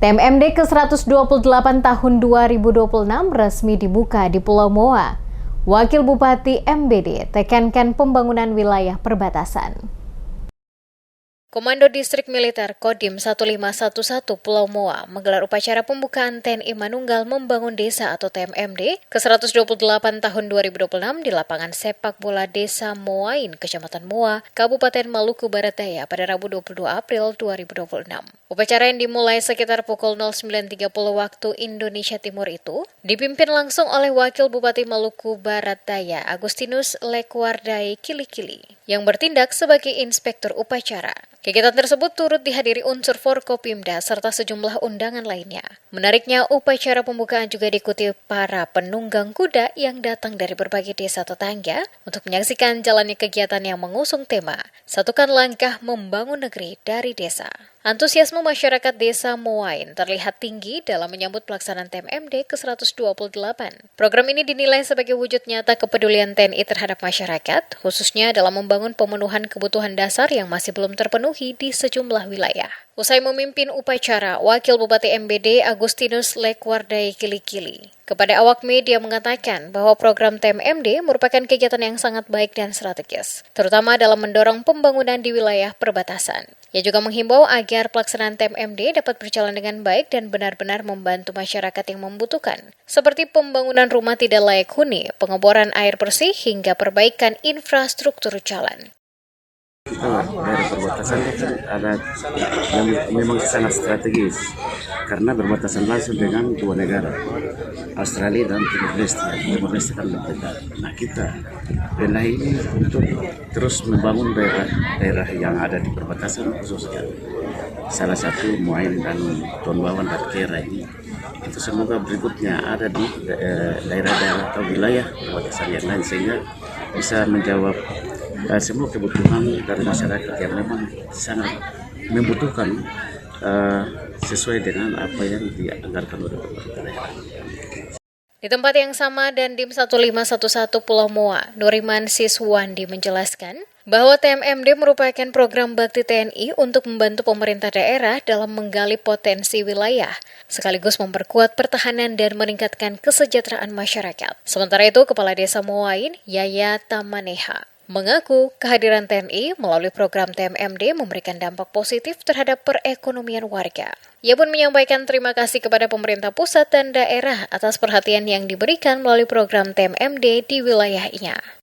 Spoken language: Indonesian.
TMMD ke-128 tahun 2026 resmi dibuka di Pulau Moa. Wakil Bupati MBD tekankan pembangunan wilayah perbatasan. Komando Distrik Militer Kodim 1511 Pulau Moa menggelar upacara pembukaan TNI Manunggal Membangun Desa atau TMMD ke-128 tahun 2026 di lapangan sepak bola Desa Moain, Kecamatan Moa, Kabupaten Maluku Barat Daya pada Rabu 22 April 2026. Upacara yang dimulai sekitar pukul 09.30 waktu Indonesia Timur itu dipimpin langsung oleh Wakil Bupati Maluku Barat Daya Agustinus Lekwardai Kilikili yang bertindak sebagai inspektur upacara. Kegiatan tersebut turut dihadiri unsur Forkopimda serta sejumlah undangan lainnya. Menariknya, upacara pembukaan juga diikuti para penunggang kuda yang datang dari berbagai desa tetangga untuk menyaksikan jalannya kegiatan yang mengusung tema Satukan Langkah Membangun Negeri dari Desa. Antusiasme masyarakat Desa Moain terlihat tinggi dalam menyambut pelaksanaan TMMD ke-128. Program ini dinilai sebagai wujud nyata kepedulian TNI terhadap masyarakat, khususnya dalam membangun pemenuhan kebutuhan dasar yang masih belum terpenuhi di sejumlah wilayah. Usai memimpin upacara, Wakil Bupati MBD Agustinus Lekwardai Kilikili kepada awak media mengatakan bahwa program TMMD merupakan kegiatan yang sangat baik dan strategis, terutama dalam mendorong pembangunan di wilayah perbatasan. Ia juga menghimbau agar pelaksanaan TMMD dapat berjalan dengan baik dan benar-benar membantu masyarakat yang membutuhkan, seperti pembangunan rumah tidak layak huni, pengeboran air bersih, hingga perbaikan infrastruktur jalan. Daerah perbatasan ada yang memang sangat strategis karena berbatasan langsung dengan dua negara, Australia dan Timor Leste. Timor Leste kan dekat. Nah, kita belah ini untuk terus membangun daerah yang ada di perbatasan, khususnya salah satu Moain dan Tonbawan dan Kera ini. Itu semoga berikutnya ada di daerah-daerah atau wilayah perbatasan yang lain sehingga bisa menjawab semua kebutuhan dari masyarakat yang memang sangat membutuhkan sesuai dengan apa yang dianggarkan oleh pemerintah daerah. Di tempat yang sama Dandim 1511 Pulau Moa, Nuriman Siswandi menjelaskan bahwa TMMD merupakan program bakti TNI untuk membantu pemerintah daerah dalam menggali potensi wilayah, sekaligus memperkuat pertahanan dan meningkatkan kesejahteraan masyarakat. Sementara itu, Kepala Desa Moain, Yaya Tamaneha, mengaku kehadiran TNI melalui program TMMD memberikan dampak positif terhadap perekonomian warga. Ia pun menyampaikan terima kasih kepada pemerintah pusat dan daerah atas perhatian yang diberikan melalui program TMMD di wilayahnya.